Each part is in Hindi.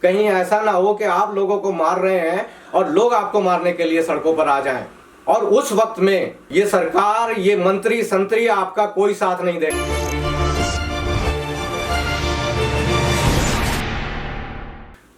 कहीं ऐसा ना हो कि आप लोगों को मार रहे हैं और लोग आपको मारने के लिए सड़कों पर आ जाएं, और उस वक्त में ये सरकार, ये मंत्री संतरी आपका कोई साथ नहीं देगा।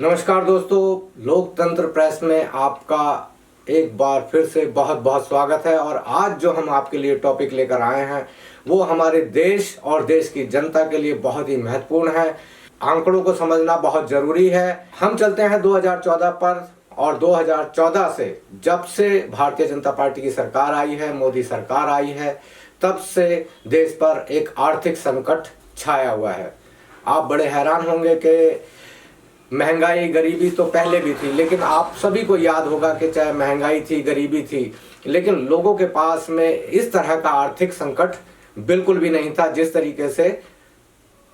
नमस्कार दोस्तों, लोकतंत्र प्रेस में आपका एक बार फिर से बहुत बहुत स्वागत है। और आज जो हम आपके लिए टॉपिक लेकर आए हैं वो हमारे देश और देश की जनता के लिए बहुत ही महत्वपूर्ण है। आंकड़ों को समझना बहुत जरूरी है। हम चलते हैं 2014 पर, और 2014 से जब से भारतीय जनता पार्टी की सरकार आई है, मोदी सरकार आई है, तब से देश पर एक आर्थिक संकट छाया हुआ है। आप बड़े हैरान होंगे कि महंगाई गरीबी तो पहले भी थी, लेकिन आप सभी को याद होगा कि चाहे महंगाई थी, गरीबी थी, लेकिन लोगों के पास में इस तरह का आर्थिक संकट बिल्कुल भी नहीं था जिस तरीके से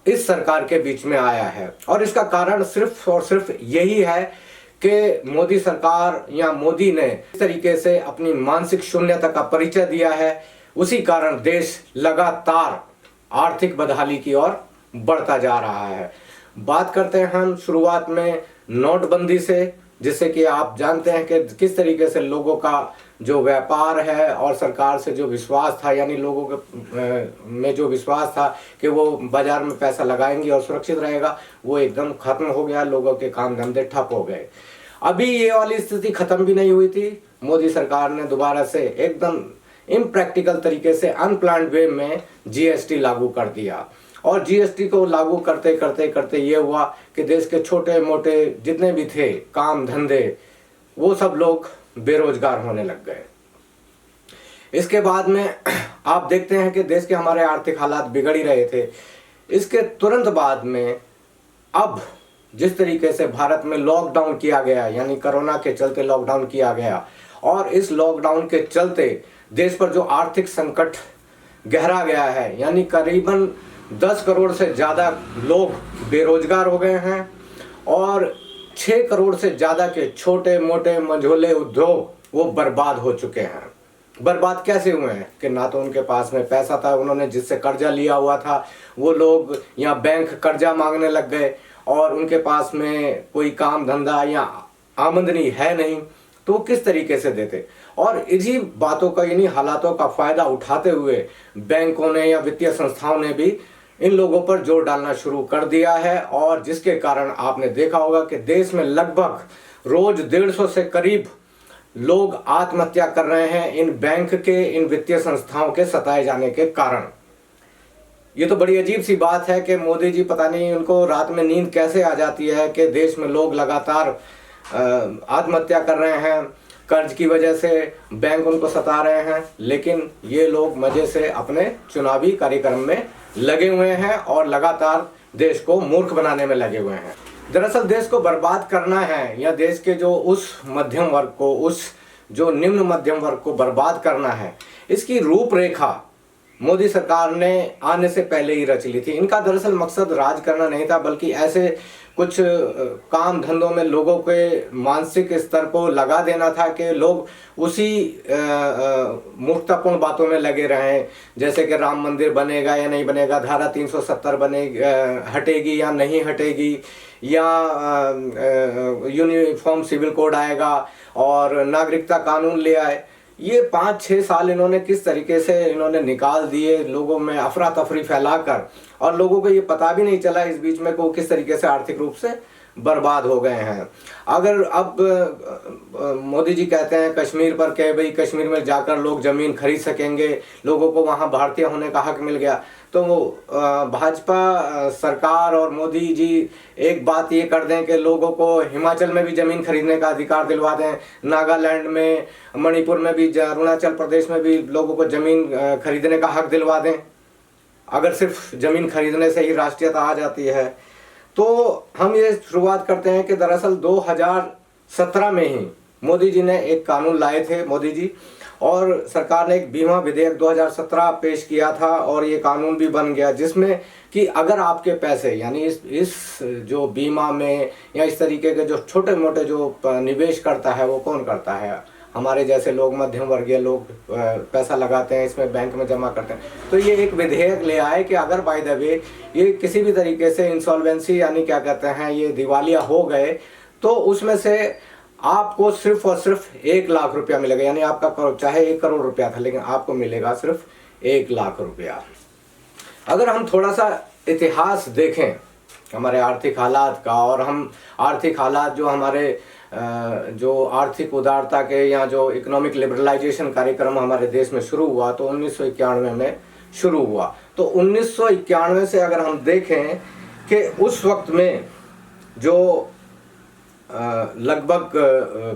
इस सरकार के बीच में आया है। और इसका कारण सिर्फ और सिर्फ यही है कि मोदी सरकार या मोदी ने इस तरीके से अपनी मानसिक शून्यता का परिचय दिया है। उसी कारण देश लगातार आर्थिक बदहाली की ओर बढ़ता जा रहा है। बात करते हैं हम शुरुआत में नोटबंदी से, जिससे कि आप जानते हैं कि किस तरीके से लोगों का जो व्यापार है और सरकार से जो विश्वास था, यानी लोगों के में जो विश्वास था कि वो बाजार में पैसा लगाएंगे और सुरक्षित रहेगा, वो एकदम खत्म हो गया। लोगों के काम धंधे ठप हो गए। अभी ये वाली स्थिति खत्म भी नहीं हुई थी। मोदी सरकार ने दोबारा से एकदम इम्प्रैक्टिकल तरीके से अनप्लान्ड वे में जीएसटी लागू कर दिया। और जीएसटी को लागू करते करते करते ये हुआ कि देश के छोटे मोटे जितने भी थे काम धंधे, वो सब लोग बेरोजगार होने लग गए। इसके बाद में आप देखते हैं कि देश के हमारे आर्थिक हालात बिगड़ ही रहे थे। इसके तुरंत बाद में अब जिस तरीके से भारत में लॉकडाउन किया गया, यानी कोरोना के चलते लॉकडाउन किया गया, और इस लॉकडाउन के चलते देश पर जो आर्थिक संकट गहरा गया है, यानी करीबन 10 करोड़ से ज़्यादा लोग बेरोजगार हो गए हैं और 6 करोड़ से ज़्यादा के छोटे मोटे मंझोले उद्योग वो बर्बाद हो चुके हैं। बर्बाद कैसे हुए हैं कि ना तो उनके पास में पैसा था, उन्होंने जिससे कर्जा लिया हुआ था वो लोग या बैंक कर्जा मांगने लग गए, और उनके पास में कोई काम धंधा या आमदनी है नहीं, तो किस तरीके से देते। और इसी बातों का, यानी हालातों का फ़ायदा उठाते हुए बैंकों ने या वित्तीय संस्थाओं ने भी इन लोगों पर जोर डालना शुरू कर दिया है। और जिसके कारण आपने देखा होगा कि देश में लगभग रोज 150 से करीब लोग आत्महत्या कर रहे हैं इन बैंक के, इन वित्तीय संस्थाओं के सताए जाने के कारण। ये तो बड़ी अजीब सी बात है कि मोदी जी पता नहीं उनको रात में नींद कैसे आ जाती है कि देश में लोग लगातार आत्महत्या कर रहे हैं, कर्ज की वजह से बैंक उनको सता रहे हैं, लेकिन ये लोग मजे से अपने चुनावी कार्यक्रम में लगे हुए हैं और लगातार देश को मूर्ख बनाने में लगे हुए हैं। दरअसल देश को बर्बाद करना है या देश के जो उस मध्यम वर्ग को, उस जो निम्न मध्यम वर्ग को बर्बाद करना है, इसकी रूपरेखा मोदी सरकार ने आने से पहले ही रच ली थी। इनका दरअसल मकसद राज करना नहीं था, बल्कि ऐसे कुछ काम धंधों में लोगों के मानसिक स्तर को लगा देना था कि लोग उसी मूर्खतापूर्ण बातों में लगे रहें, जैसे कि राम मंदिर बनेगा या नहीं बनेगा, धारा 370 हटेगी या नहीं हटेगी, या यूनिफॉर्म सिविल कोड आएगा और नागरिकता कानून ले आए। ये 5-6 साल इन्होंने किस तरीके से इन्होंने निकाल दिए, लोगों में अफरा तफरी फैलाकर, और लोगों को ये पता भी नहीं चला इस बीच में को किस तरीके से आर्थिक रूप से बर्बाद हो गए हैं। अगर अब मोदी जी कहते हैं कश्मीर पर कि भाई कश्मीर में जाकर लोग ज़मीन खरीद सकेंगे, लोगों को वहाँ भारतीय होने का हक मिल गया, तो भाजपा सरकार और मोदी जी एक बात ये कर दें कि लोगों को हिमाचल में भी ज़मीन खरीदने का अधिकार दिलवा दें, नागालैंड में, मणिपुर में भी, अरुणाचल प्रदेश में भी लोगों को ज़मीन खरीदने का हक दिलवा दें। अगर सिर्फ ज़मीन खरीदने से ही राष्ट्रीयता आ जाती है, तो हम ये शुरुआत करते हैं कि दरअसल 2017 में ही मोदी जी ने एक कानून लाए थे, मोदी जी, और सरकार ने एक बीमा विधेयक 2017 पेश किया था, और ये कानून भी बन गया जिसमें कि अगर आपके पैसे, यानी इस जो बीमा में या इस तरीके के जो छोटे मोटे जो निवेश करता है, वो कौन करता है, हमारे जैसे लोग, मध्यम वर्गीय लोग पैसा लगाते हैं इसमें, बैंक में जमा करते हैं। तो ये एक विधेयक ले आए कि अगर बाय द वे ये किसी भी तरीके से इंसॉल्वेंसी यानी क्या कहते हैं, ये दिवालिया हो गए, तो उसमें से आपको सिर्फ और सिर्फ 1 लाख रुपया मिलेगा। यानी आपका चाहे 1 करोड़ रुपया था, लेकिन आपको मिलेगा सिर्फ 1 लाख रुपया। अगर हम थोड़ा सा इतिहास देखें हमारे आर्थिक हालात का, और हम आर्थिक हालात जो हमारे जो आर्थिक उदारता के या जो इकोनॉमिक लिबरलाइजेशन कार्यक्रम हमारे देश में शुरू हुआ तो 1991 में शुरू हुआ। तो 1991 से अगर हम देखें कि उस वक्त में जो लगभग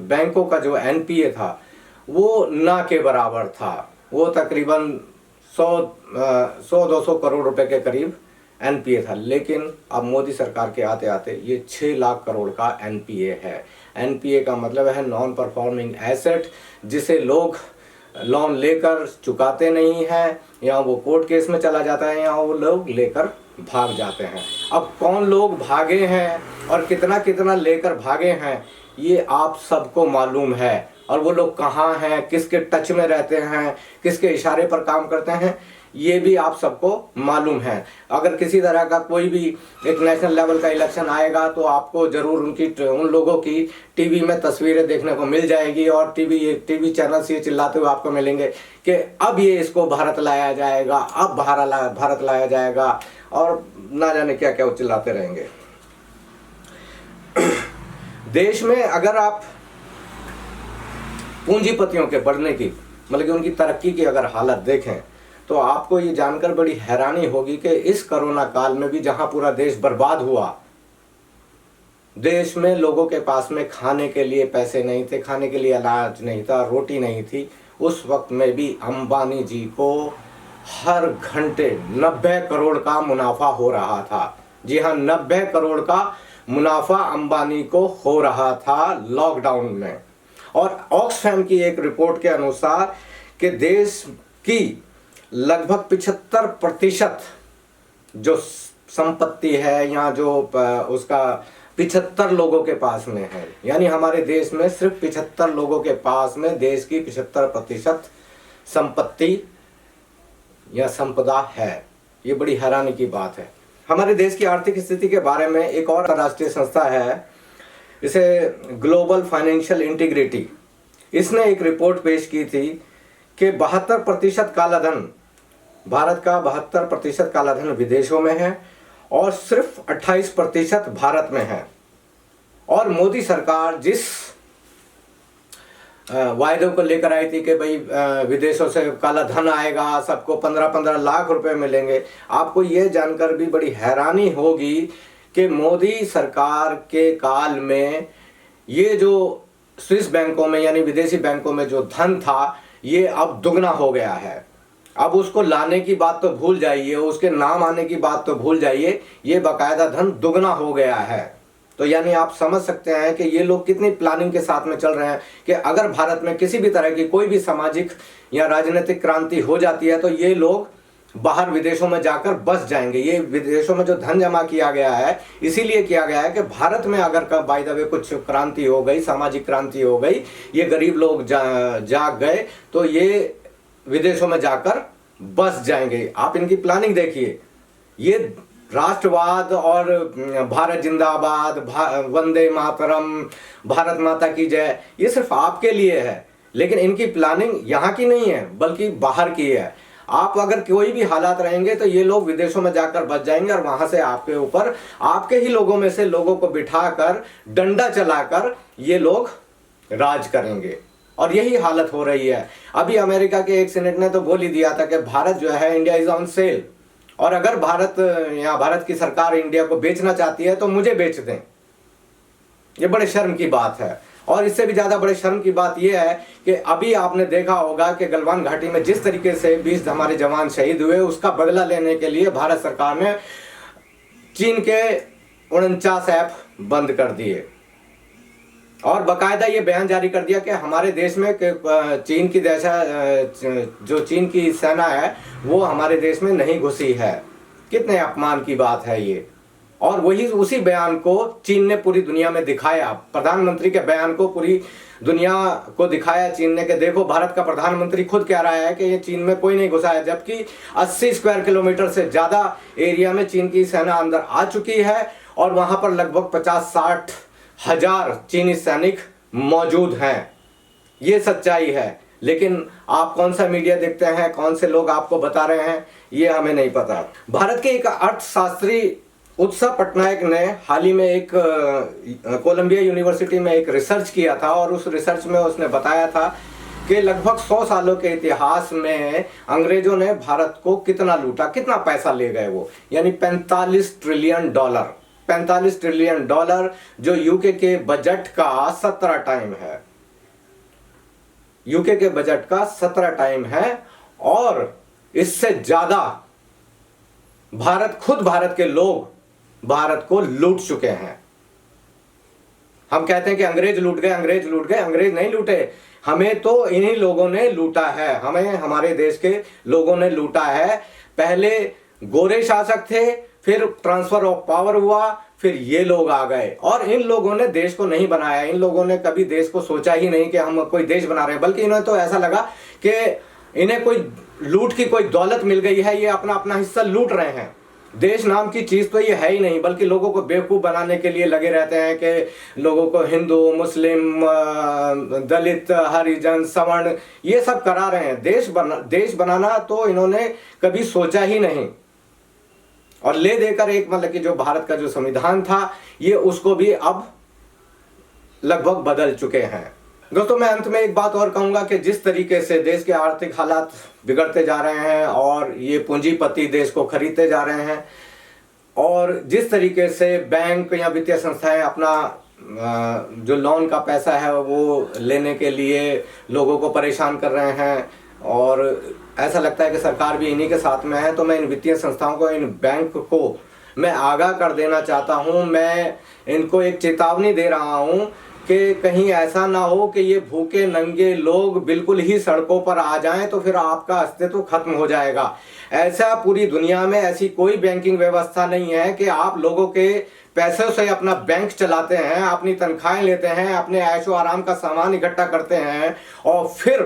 बैंकों का जो एनपीए था वो ना के बराबर था। वो तकरीबन 100-200 करोड़ रुपए के करीब एनपीए था। लेकिन अब मोदी सरकार के आते आते ये 6 लाख करोड़ का एनपीए है। एनपीए का मतलब है नॉन परफॉर्मिंग एसेट, जिसे लोग लोन लेकर चुकाते नहीं हैं, या वो कोर्ट केस में चला जाता है, या वो लोग लेकर भाग जाते हैं। अब कौन लोग भागे हैं और कितना कितना लेकर भागे हैं ये आप सबको मालूम है। और वो लोग कहाँ हैं, किसके टच में रहते हैं, किसके इशारे पर काम करते हैं, ये भी आप सबको मालूम है। अगर किसी तरह का कोई भी एक नेशनल लेवल का इलेक्शन आएगा तो आपको ज़रूर उन लोगों की टीवी में तस्वीरें देखने को मिल जाएगी, और टीवी चैनल्स ये चिल्लाते हुए आपको मिलेंगे कि अब ये इसको भारत लाया जाएगा, अब भारत लाया जाएगा, और ना जाने क्या क्या वो चिल्लाते रहेंगे। देश में अगर आप पूंजीपतियों के बढ़ने की, मतलब कि उनकी तरक्की की अगर हालत देखें तो आपको ये जानकर बड़ी हैरानी होगी कि इस कोरोना काल में भी जहां पूरा देश बर्बाद हुआ, देश में लोगों के पास में खाने के लिए पैसे नहीं थे, खाने के लिए अनाज नहीं था, रोटी नहीं थी, उस वक्त में भी अंबानी जी को हर घंटे 90 करोड़ का मुनाफा हो रहा था। जी हाँ, 90 करोड़ का मुनाफा अंबानी को हो रहा था लॉकडाउन में। और ऑक्सफैम की एक रिपोर्ट के अनुसार कि देश की लगभग 75% जो संपत्ति है, या जो उसका 75 लोगों के पास में है, यानी हमारे देश में सिर्फ 75 लोगों के पास में देश की 75% संपत्ति या संपदा है। ये बड़ी हैरानी की बात है। हमारे देश की आर्थिक स्थिति के बारे में एक और अंतर्राष्ट्रीय संस्था है, इसे ग्लोबल फाइनेंशियल इंटीग्रिटी, इसने एक रिपोर्ट पेश की थी कि 72% काला धन, भारत का 72% काला धन विदेशों में है और सिर्फ 28% भारत में है। और मोदी सरकार जिस वायदों को लेकर आई थी कि भाई विदेशों से काला धन आएगा, सबको 15-15 लाख रुपए मिलेंगे, आपको ये जानकर भी बड़ी हैरानी होगी कि मोदी सरकार के काल में ये जो स्विस बैंकों में यानी विदेशी बैंकों में जो धन था ये अब दुगना हो गया है। अब उसको लाने की बात तो भूल जाइए, उसके नाम आने की बात तो भूल जाइए, ये बाकायदा धन दुगना हो गया है। तो यानी आप समझ सकते हैं कि ये लोग कितनी प्लानिंग के साथ में चल रहे हैं कि अगर भारत में किसी भी तरह की कोई भी सामाजिक या राजनीतिक क्रांति हो जाती है तो ये लोग बाहर विदेशों में जाकर बस जाएंगे। ये विदेशों में जो धन जमा किया गया है इसीलिए किया गया है कि भारत में अगर बाय द वे कुछ क्रांति हो गई, सामाजिक क्रांति हो गई, ये गरीब लोग जाग गए तो ये विदेशों में जाकर बस जाएंगे। आप इनकी प्लानिंग देखिए, ये राष्ट्रवाद और भारत जिंदाबाद, वंदे मातरम, भारत माता की जय, ये सिर्फ आपके लिए है, लेकिन इनकी प्लानिंग यहाँ की नहीं है बल्कि बाहर की है। आप अगर कोई भी हालात रहेंगे तो ये लोग विदेशों में जाकर बच जाएंगे और वहां से आपके ऊपर आपके ही लोगों में से लोगों को बिठाकर डंडा चलाकर ये लोग राज करेंगे। और यही हालत हो रही है। अभी अमेरिका के एक सीनेट ने तो बोल ही दिया था कि भारत जो है इंडिया इज ऑन सेल, और अगर भारत की सरकार इंडिया को बेचना चाहती है तो मुझे बेच दें। ये बड़े शर्म की बात है। और इससे भी ज्यादा बड़े शर्म की बात यह है कि अभी आपने देखा होगा कि गलवान घाटी में जिस तरीके से 20 हमारे जवान शहीद हुए, उसका बदला लेने के लिए भारत सरकार ने चीन के 49 ऐप बंद कर दिए और बाकायदा ये बयान जारी कर दिया कि हमारे देश में चीन की सेना है वो हमारे देश में नहीं घुसी है। कितने अपमान की बात है ये। और वही उसी बयान को चीन ने पूरी दुनिया में दिखाया। प्रधानमंत्री के बयान को पूरी दुनिया को दिखाया चीन ने कि देखो भारत का प्रधानमंत्री खुद कह रहा है कि ये चीन में कोई नहीं घुसा है, जबकि 80 स्क्वायर किलोमीटर से ज्यादा एरिया में चीन की सेना अंदर आ चुकी है और वहां पर लगभग 50-60 हजार चीनी सैनिक मौजूद हैं। ये सच्चाई है, लेकिन आप कौन सा मीडिया देखते हैं, कौन से लोग आपको बता रहे हैं, ये हमें नहीं पता। भारत के एक अर्थशास्त्री उत्सव पटनायक ने हाल ही में एक कोलंबिया यूनिवर्सिटी में एक रिसर्च किया था और उस रिसर्च में उसने बताया था कि लगभग 100 सालों के इतिहास में अंग्रेजों ने भारत को कितना लूटा, कितना पैसा ले गए वो, यानी 45 ट्रिलियन डॉलर। 45 ट्रिलियन डॉलर जो यूके के बजट का 17 टाइम है। यूके के बजट का 17 टाइम है और इससे ज्यादा भारत के लोग भारत को लूट चुके हैं। हम कहते हैं कि अंग्रेज लूट गए, अंग्रेज लूट गए, अंग्रेज नहीं लूटे, हमें तो इन्हीं लोगों ने लूटा है, हमें हमारे देश के लोगों ने लूटा है। पहले गोरे शासक थे, फिर ट्रांसफर ऑफ पावर हुआ, फिर ये लोग आ गए और इन लोगों ने देश को नहीं बनाया। इन लोगों ने कभी देश को सोचा ही नहीं कि हम कोई देश बना रहे हैं, बल्कि इन्हें तो ऐसा लगा कि इन्हें कोई लूट की कोई दौलत मिल गई है, ये अपना अपना हिस्सा लूट रहे हैं। देश नाम की चीज तो ये है ही नहीं, बल्कि लोगों को बेवकूफ बनाने के लिए लगे रहते हैं कि लोगों को हिंदू, मुस्लिम, दलित, हरिजन, सवर्ण ये सब करा रहे हैं। देश बनाना तो इन्होंने कभी सोचा ही नहीं। और ले देकर एक मतलब कि जो भारत का जो संविधान था ये उसको भी अब लगभग बदल चुके हैं। दोस्तों, मैं अंत में एक बात और कहूंगा कि जिस तरीके से देश के आर्थिक हालात बिगड़ते जा रहे हैं और ये पूंजीपति देश को खरीदते जा रहे हैं और जिस तरीके से बैंक या वित्तीय संस्थाएं अपना जो लोन का पैसा है वो लेने के लिए लोगों को परेशान कर रहे हैं और ऐसा लगता है कि सरकार भी इन्हीं के साथ में है, तो मैं इन वित्तीय संस्थाओं को, इन बैंक को मैं आगाह कर देना चाहता हूं। मैं इनको एक चेतावनी दे रहा हूं कि कहीं ऐसा ना हो कि ये भूखे नंगे लोग बिल्कुल ही सड़कों पर आ जाएं तो फिर आपका अस्तित्व खत्म हो जाएगा। ऐसा पूरी दुनिया में ऐसी कोई बैंकिंग व्यवस्था नहीं है कि आप लोगों के पैसों से अपना बैंक चलाते हैं, अपनी तनख्वाहें लेते हैं, अपने ऐशो आराम का सामान इकट्ठा करते हैं और फिर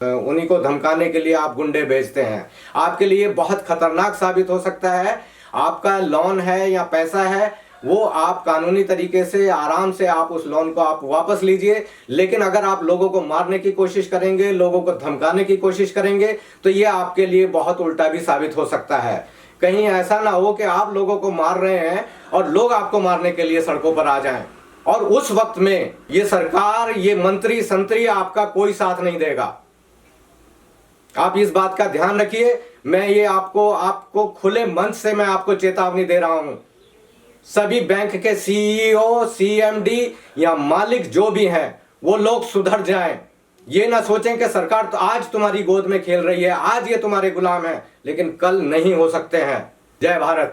उन्हीं को धमकाने के लिए आप गुंडे भेजते हैं। आपके लिए बहुत खतरनाक साबित हो सकता है। आपका लोन है या पैसा है वो आप कानूनी तरीके से आराम से आप उस लोन को आप वापस लीजिए, लेकिन अगर आप लोगों को मारने की कोशिश करेंगे, लोगों को धमकाने की कोशिश करेंगे तो ये आपके लिए बहुत उल्टा भी साबित हो सकता है। कहीं ऐसा ना हो कि आप लोगों को मार रहे हैं और लोग आपको मारने के लिए सड़कों पर आ जाएं और उस वक्त में ये सरकार, ये मंत्री संतरी आपका कोई साथ नहीं देगा। आप इस बात का ध्यान रखिए। मैं ये आपको खुले मंच से मैं आपको चेतावनी दे रहा हूं। सभी बैंक के सीईओ, सीएमडी या मालिक जो भी हैं वो लोग सुधर जाएं। ये ना सोचें कि सरकार तो आज तुम्हारी गोद में खेल रही है, आज ये तुम्हारे गुलाम है, लेकिन कल नहीं हो सकते हैं। जय भारत।